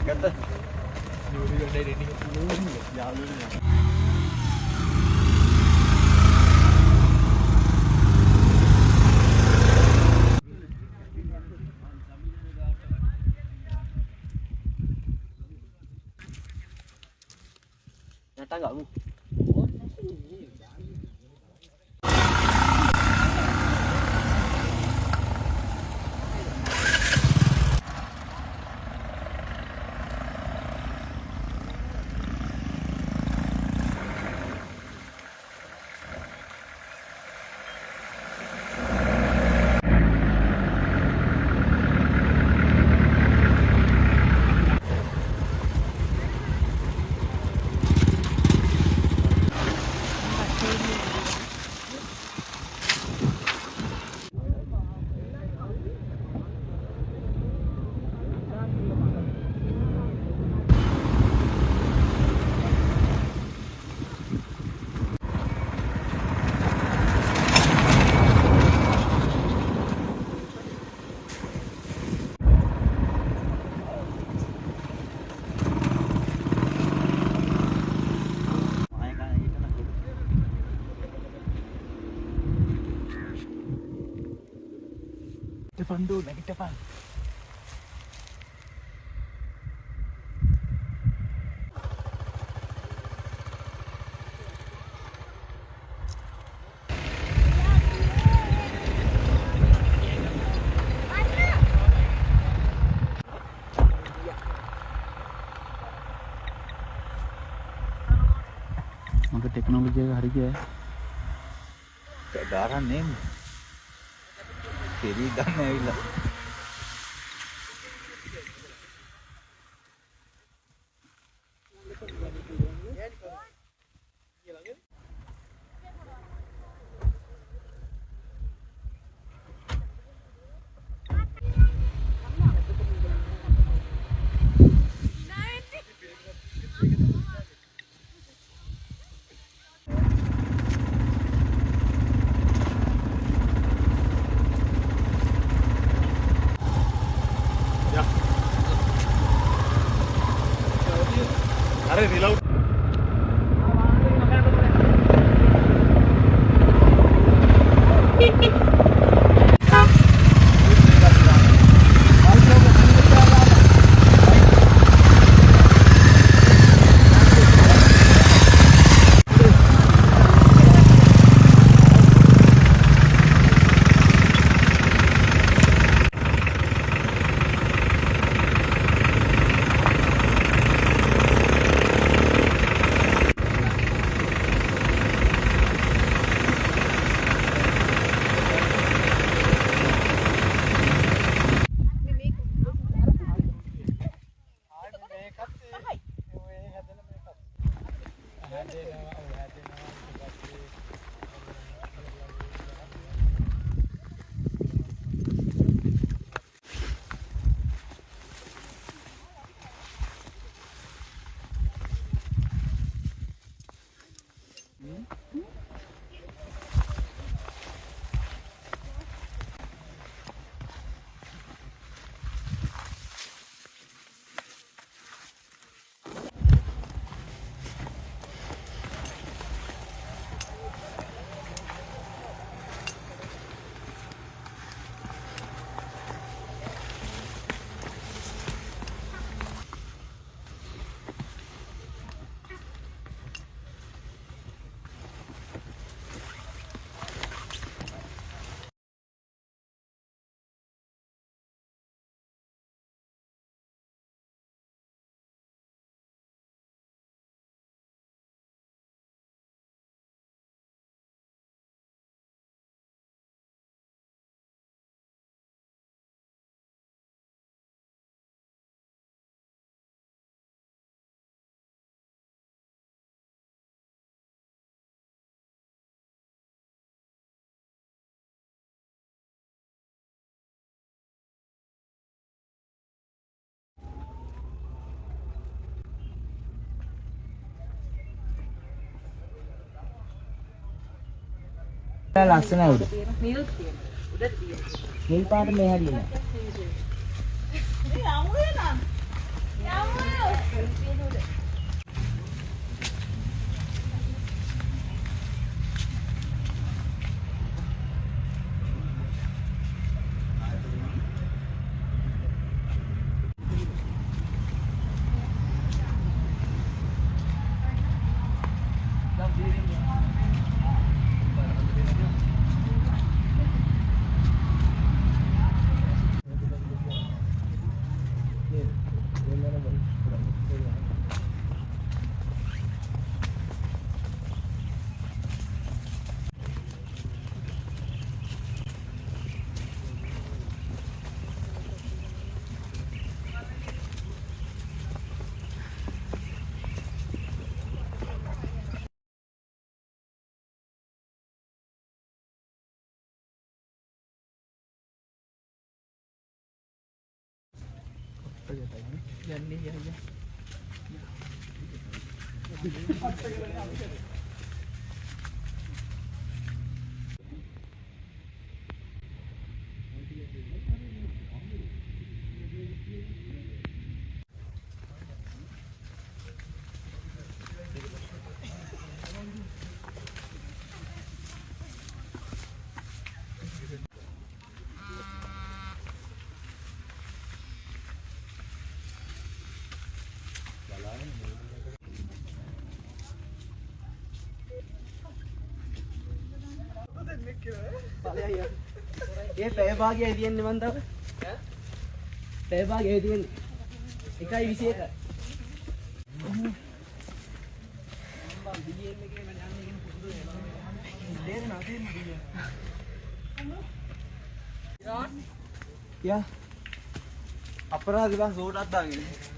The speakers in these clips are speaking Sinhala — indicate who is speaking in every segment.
Speaker 1: Kata. Dulu dari ini. Jauh. Nyata enggak Bu? Depan dulu, lagi depan.
Speaker 2: मगर टेक्नोलॉजी का हर क्या है
Speaker 1: Kedaran nih. Kiri dan Naila. Are reload.
Speaker 2: ලස්සනයි උඩ. නිල් පාට මේ හැදිලා.
Speaker 1: ये पैर भाग गया दिए निबंध अब पैर भाग गया दिए इकाई विषय का क्या अपराध बस जोर आता है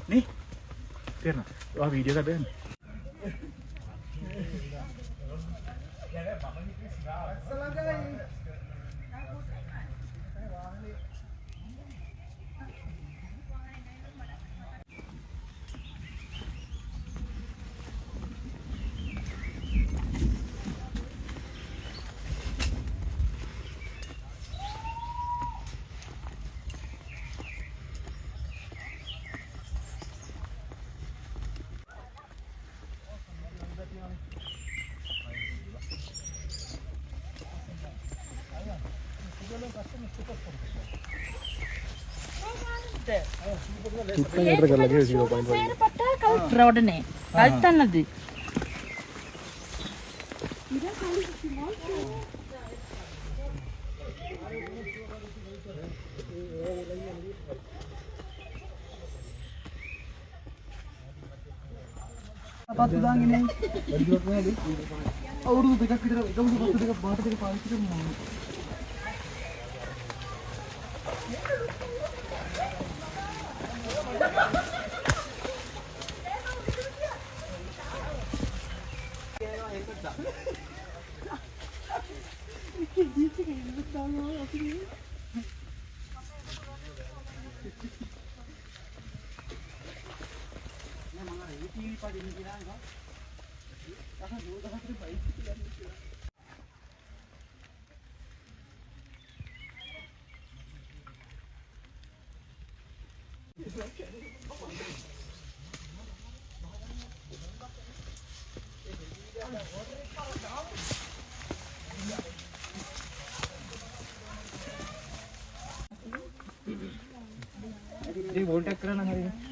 Speaker 2: Nih, Tirna, wah video kan Ben.
Speaker 3: රවඩනේ අල්තන්නද
Speaker 1: පත්තු දාන්නේ වැඩි දුරක් නෑද අවුරුදු දෙකක් විතර එකම පත්තු දෙක බාට දෙක පාවිච්චි කරමු ये वोल्टेज करना हमारे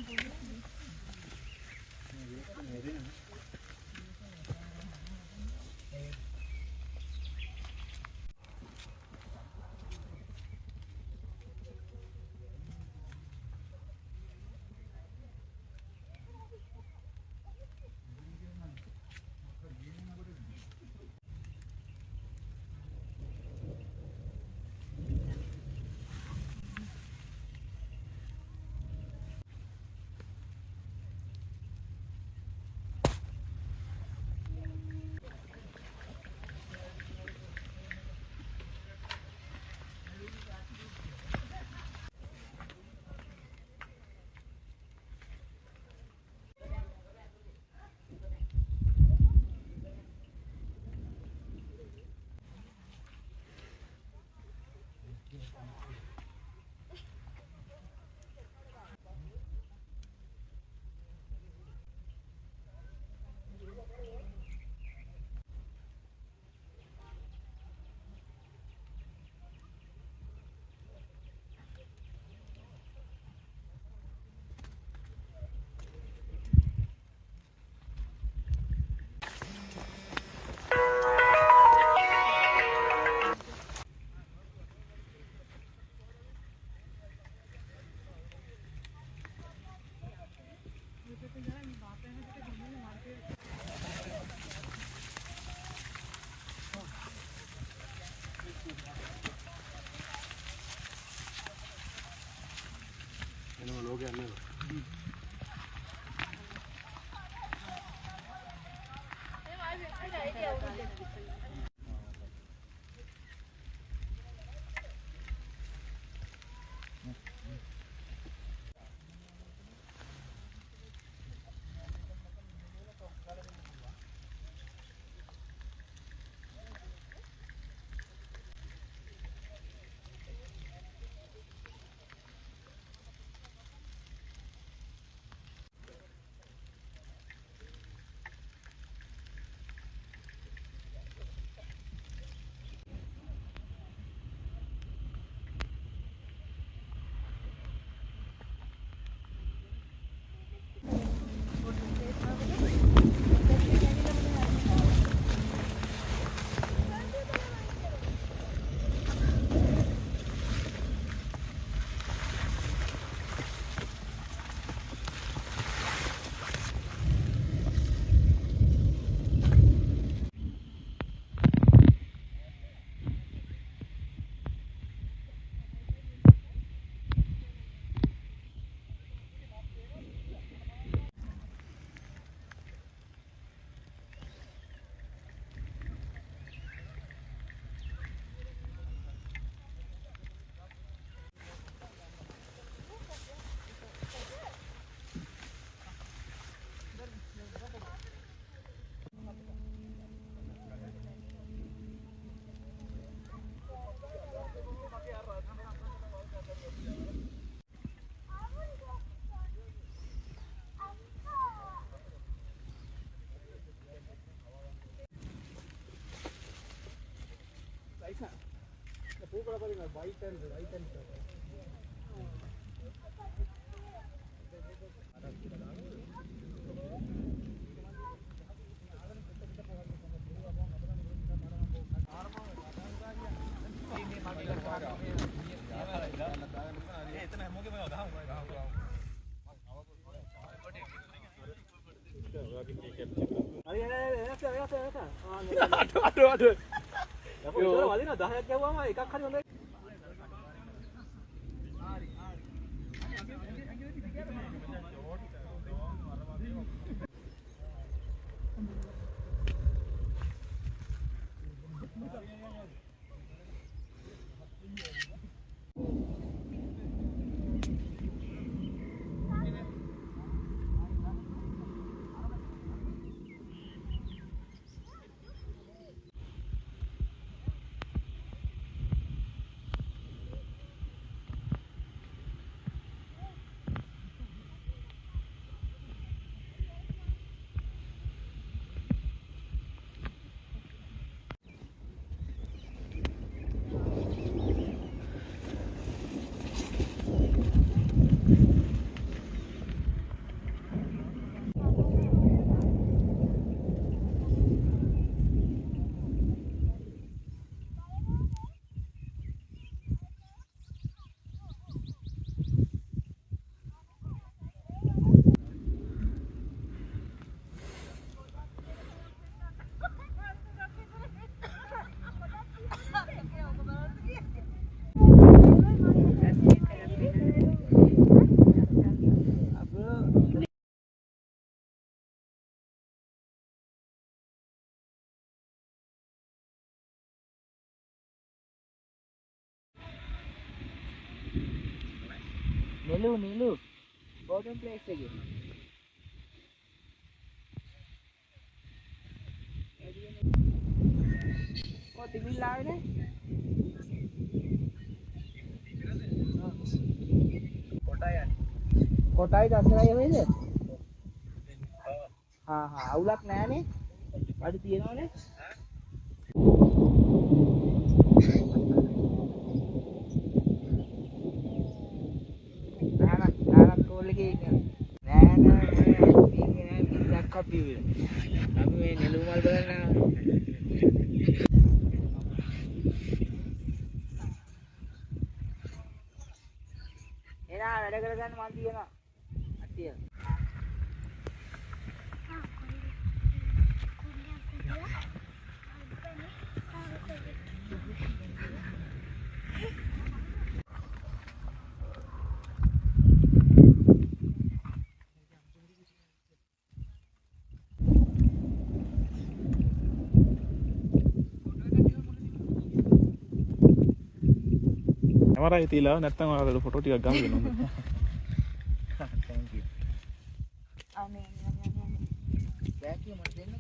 Speaker 2: අඩු
Speaker 1: වදින 10ක් ගැව්වම එකක් හරි හොඳයි.
Speaker 3: නිලු බෝඩින් ප්ලේස් එකේ තිබිල්ල ආවේ නේ කොටයි දසරයි වෙයිද අවුලක් නෑනේ අඩි තියෙනවනේ නානක් කෝල්ලේ නෑ ඉන්නක් අපි මේ නෙළුම් මල් බලන්න එනා වැඩ කරගන්න මන් තියනවා අට්ටිය
Speaker 2: කැමරාවේ තියලා නැත්නම් ඔයාලට ෆොටෝ ටිකක් ගමු නේද?
Speaker 3: thank you. අනේ බෑකිය මට දෙන්න.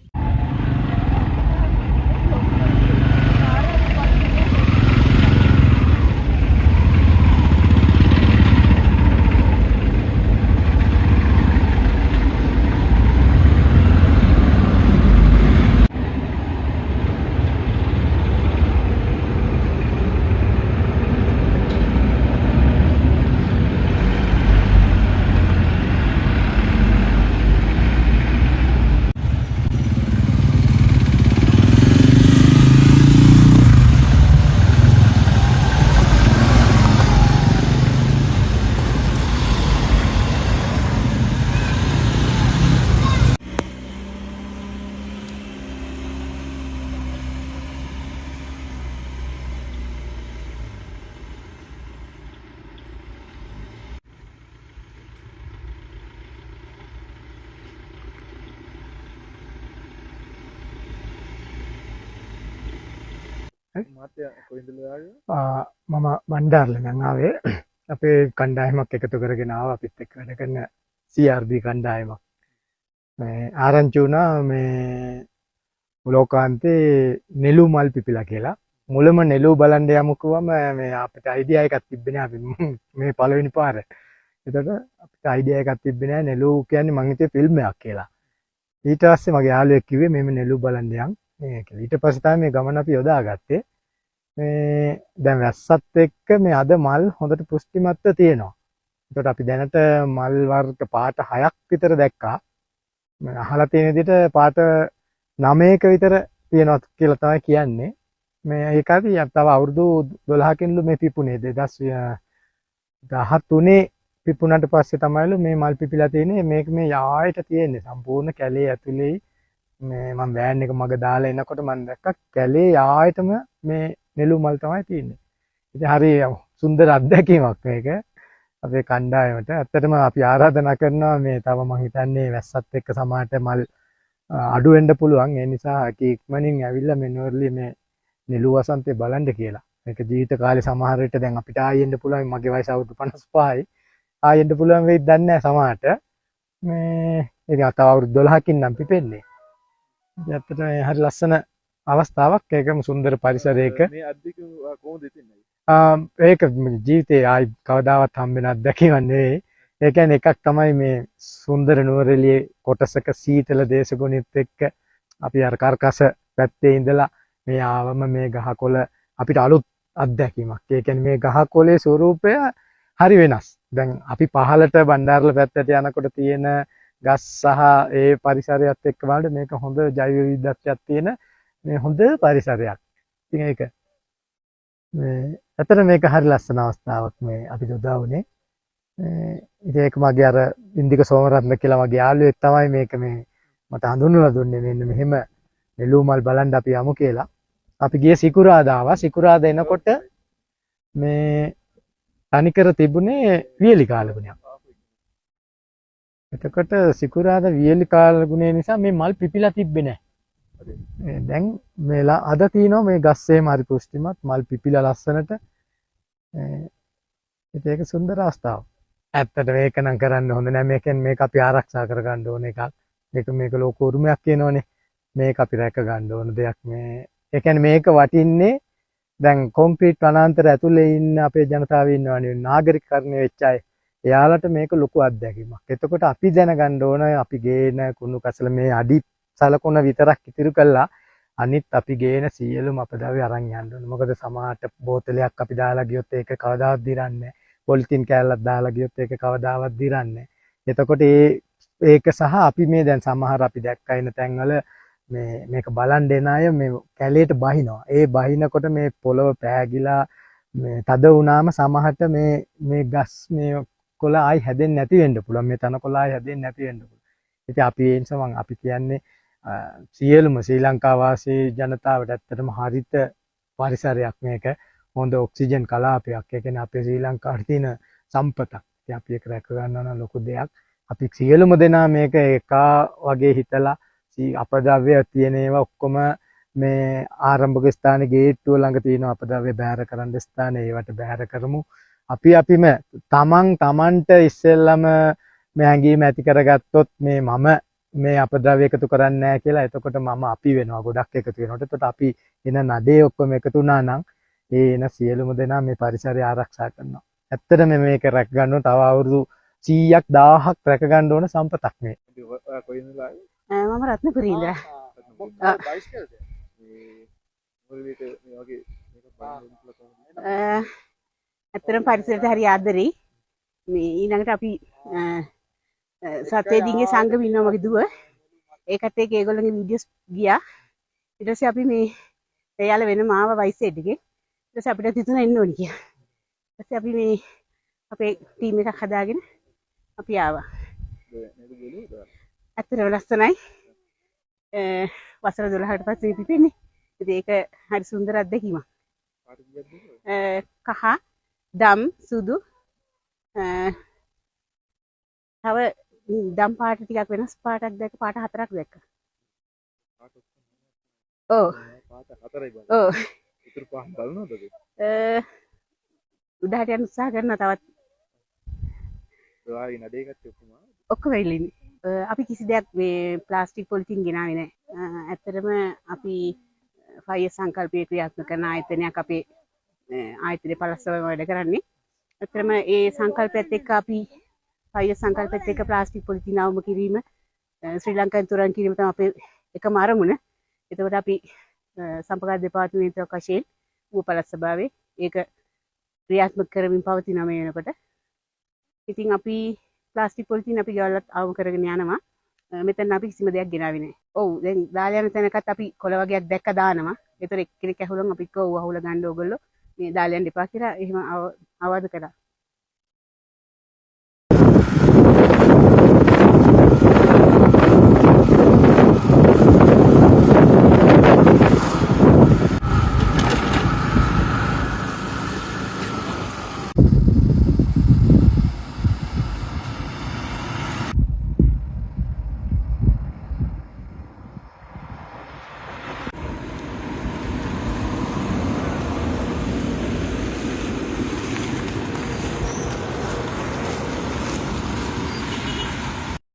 Speaker 2: මාත්‍ය කොයින්දද ආවේ?
Speaker 4: මම බණ්ඩාරලෙන් ආවේ අපේ කණ්ඩායමක් එකතු කරගෙන ආවා අපිත් එක්ක වැඩ කරන CRB කණ්ඩායමක්. මේ ආරංචි වුණා මේ ලෝකාන්තේ නෙළු මල් පිපිලා කියලා. මුලම නෙළු බලන්න යමු කිව්වම මේ අපිට අයිඩියා එකක් තිබ්බේ නෑ අපි මේ පළවෙනි පාර. එතකොට අපිට අයිඩියා එකක් තිබ්බේ නෑ නෙළු කියන්නේ මං හිතුවේ ෆිල්ම් එකක් කියලා. ඊට පස්සේ මගේ යාළුවෙක් කිව්වේ මෙහෙම නෙළු බලන්න යන් කියලා. ඊට පස්සේ තමයි මේ ගමන අපි යොදාගත්තේ. මේ දැන් වැස්සත් එක්ක මේ අද මල් හොඳට පුෂ්ටිමත්ව තියෙනවා. ඒකට අපි දැනට මල් වර්ග පාට 6ක් විතර දැක්කා. මම අහලා තියෙන විදිහට පාට 9ක විතර තියෙනවා කියලා තමයි කියන්නේ. මේ ඒකදී තව අවුරුදු 12කින්ලු මේ පිපුණේ 2013 පිපුණාට පස්සේ තමයිලු මේ මල් පිපිලා තියෙන්නේ. මේක මේ යායට තියෙන්නේ සම්පූර්ණ කැලේ ඇතුලේ. මේ මම වෑන් එක මග දාලා එනකොට මම දැක්කා කැලේ යායටම මේ නෙළු මල් තමයි තියෙන්නේ. ඉතින් හරි සුන්දර අත්දැකීමක් මේක අපේ කණ්ඩායමට. ඇත්තටම අපි ආරාධනා කරනවා මේ තව මම හිතන්නේ වැස්සත් එක්ක සමානට මල් අඩු වෙන්න පුළුවන්. ඒ නිසා ඉක්මනින් ඇවිල්ලා මේ නුවරඑළිය මේ නෙළු වසන්තේ බලන්න කියලා. මේක ජීවිත කාලේ සමහර විට දැන් අපිට ආයෙන්න පුළුවන්. මගේ වයස අවුරුදු 55යි. ආයෙන්න පුළුවන් වෙයිද දන්නේ නැහැ සමහරට. මේ ඉතින් තව අවුරුදු 12කින් නම් පිපෙන්නේ. ඇත්තටම හරි ලස්සන අවස්ථාවක්. ඒකම සුන්දර පරිසරයක
Speaker 2: මේ අද්දික කොහොමද හිතෙන්නේ?
Speaker 4: ඒක ජීවිතේ ආයි කවදාවත් හම්බෙන අත්දැකීමක් නෙවෙයි. ඒ කියන්නේ එකක් තමයි මේ සුන්දර නුවරඑළියේ කොටසක සීතල දේශගුණෙත් එක්ක අපි අර කර්කස පැත්තේ ඉඳලා මේ ආවම මේ ගහකොළ අපිට අලුත් අත්දැකීමක්. ඒ කියන්නේ මේ ගහකොළේ ස්වරූපය හරි වෙනස්. දැන් අපි පහළට බණ්ඩාරල පැත්තට යනකොට තියෙන ගස් සහ ඒ පරිසරයත් එක්ක බලද්දී මේක හොඳ ජෛව විවිධත්වයක් තියෙන මේ හොඳ පරිසරයක්. ඉතින් ඒක මේ ඇත්තට මේක හරි ලස්සන අවස්ථාවක් මේ අපිට උදා වුණේ. ඉතින් ඒක මගේ අර ඉන්දික සෝමරත්න කියලා මගේ යාළුවෙක් තමයි මේක මේ මට හඳුන්වලා දුන්නේ මෙන්න මෙහෙම නෙළු මල් බලන්න අපි යමු කියලා. අපි ගියේ සිකුරාදා ආවා. සිකුරාදා එනකොට මේ තනිකර තිබුණේ වියලි කාලගුණයක්. එතකොට සිකුරාදා වියලි කාලගුණය නිසා මේ මල් පිපිලා තිබ්බේ නැහැ. දැන් මේලා අද තිනවා මේ ගස්සේම හරි පුෂ්ටිමත් මල් පිපිලා ලස්සනට. ඒක සුන්දර අවස්ථාවක්. ඇත්තට මේක නම් කරන්න හොඳ නෑ. මේක අපි ආරක්ෂා කරගන්න ඕන එකක්. මේක ලෝක උරුමයක් කියනෝනේ. මේක අපි රැක ගන්න ඕන දෙයක්. මේ ඒ කියන්නේ මේක වටින්නේ දැන් කොන්ක්‍රීට් වනාන්තර ඇතුලේ ඉන්න අපේ ජනතාව ඉන්නවනේ නාගරිකකරණය වෙච්ච අය. එයාලට මේක ලොකු අත්දැකීමක්. එතකොට අපි දැනගන්න ඕන අපි ගේන කුණු කසල මේ අඩි සලකුණ විතරක් ඉතිරි කළා අනිත් අපි ගේන සියලුම අපදාවේ අරන් යන්න ඕන. මොකද සමහරට බෝතලයක් අපි දාලා ගියොත් ඒක කවදාවත් දිරන්නේ නැහැ. පොලිතින් කෑල්ලක් දාලා ගියොත් ඒක කවදාවත් දිරන්නේ නැහැ. එතකොට ඒක සහ අපි මේ දැන් සමහර අපි දැක්කා ඉන්න තැන්වල මේක බලන් දෙන අය මේ කැලේට බහිනවා. ඒ බහිනකොට මේ පොළව පෑගිලා මේ තද වුණාම සමහරට මේ ගස් මේ කොළ ආයි හැදෙන්නේ නැති වෙන්න පුළුවන්. මේ තනකොළ ආයි හැදෙන්නේ නැති වෙන්න පුළුවන්. ඉතින් අපි ඒ නිසා අපි කියන්නේ සියලුම ශ්‍රී ලංකා වාසී ජනතාවට ඇත්තටම හරිත පරිසරයක් මේක. හොඳ ඔක්සිජන් කලාපයක්. ඒ කියන්නේ අපේ ශ්‍රී ලංකාවේ තියෙන සම්පතක්. ඉතින් අපි ඒක රැක ගන්නවා නම් ලොකු දෙයක්. අපි සියලුම දෙනා මේක එකා වගේ හිතලා අපද්‍රව්‍ය තියෙන ඒවා ඔක්කොම මේ ආරම්භක ස්ථානයේ ගේට්ටුව ළඟ තියෙන අපද්‍රව්‍ය බැහැර කරන්න ස්ථාන ඒවට බැහැර කරමු. අපිම තමන්ට ඉස්සෙල්ලම මේ හැඟීම ඇති කරගත්තොත් මම මේ අපද්‍රව්‍ය එකතු කරන්නේ නැහැ කියලා. එතකොට අපි වෙනවා ගොඩක් එකතු වෙනකොට. එතකොට අපි එන නඩේ ඔක්කොම එකතු වුණා නම් ඒ එන සියලුම දෙනා මේ පරිසරය ආරක්ෂා කරනවා. ඇත්තටම මේක රැක ගන්න තව අවුරුදු 100ක් 1000ක් රැක ගන්න ඕන සම්පතක් මේ.
Speaker 2: කොයින්ද ආවේ?
Speaker 3: මම රත්නපුරේ ඉඳලා.
Speaker 2: බයිස්කල්ද? මේ මොළවිට මේ වගේ මේක බලන්න කොහොමද?
Speaker 3: ඇත්තටම පරිසරයට හරි ආදරෙයි. මේ ඊළඟට අපි සතේදීගේ සංගම ඉන්නවා මගේ දුව. ඒකත් එක්ක ඒගොල්ලන්ගේ වීඩියෝස් ගියා. ඊට පස්සේ අපි මේ එයාලා වෙනම ආව වයිස් සෙඩ් එකේ. ඊට පස්සේ අපිට හිතුණා එන්න ඕනි කියලා. ඊට පස්සේ අපි මේ අපේ ටීම් එකක් හදාගෙන අපි ආවා. ඇත්තටම ලස්සනයි. වසර 12කට පස්සේ පිපෙන්නේ. ඉතින් ඒක හරි සුන්දර අත්දැකීමක්. කහ, දම්, සුදු තව දම් පාට ටිකක් වෙනස් පාටක් දැක්ක පාට 4ක් දැක්කා. ඔව්.
Speaker 2: පාට 4යි බලන්න.
Speaker 3: ඔව්.
Speaker 2: ඉතුරු පහ බලනවද?
Speaker 3: උඩහට යන්න උත්සාහ කරනවා තවත්.
Speaker 2: ඔයාගේ නඩේ කට්ටිය
Speaker 3: ඔක්කොම වෙලින්නේ. අපි කිසි දෙයක් මේ ප්ලාස්ටික් පොලිතින් ගෙනාවේ නැහැ. ඇත්තටම අපි ෆයර් සංකල්පයේ ක්‍රියාත්මක කරන ආයතනයක් අපේ ආයතනයේ පළස්සම වැඩ කරන්නේ. ඇත්තටම ඒ සංකල්පයත් එක්ක අපි ෆයර් සංකල්පයත් එක්ක ප්ලාස්ටික් පොලිතින් අවම කිරීම ශ්‍රී ලංකාවෙන් තුරන් කිරීම තමයි අපේ එකම අරමුණ. එතකොට අපි සම්ප්‍රදාය දෙපාර්තමේන්තුවක් වශයෙන් ඌව පළාත් සභාවේ ඒක ක්‍රියාත්මක කරමින් පවතින මේ වෙනකොට. ඉතින් අපි ප්ලාස්ටික් පොලිතින් අපි ගෙවල්ලත් අවම කරගෙන යනවා. මෙතන අපි කිසිම දෙයක් ගෙනාවේ නැහැ. ඔව් දැන් දාලා යන තැනකත් අපි කොළ වගේක් දැක්ක දානවා. ඒතර එක්කෙනෙක් ඇහුවම අපි කිව්වා ඌ අහුල ගන්න ඕගොල්ලෝ මේ දාලා යන්න එපා කියලා එහෙම අවවාද කළා.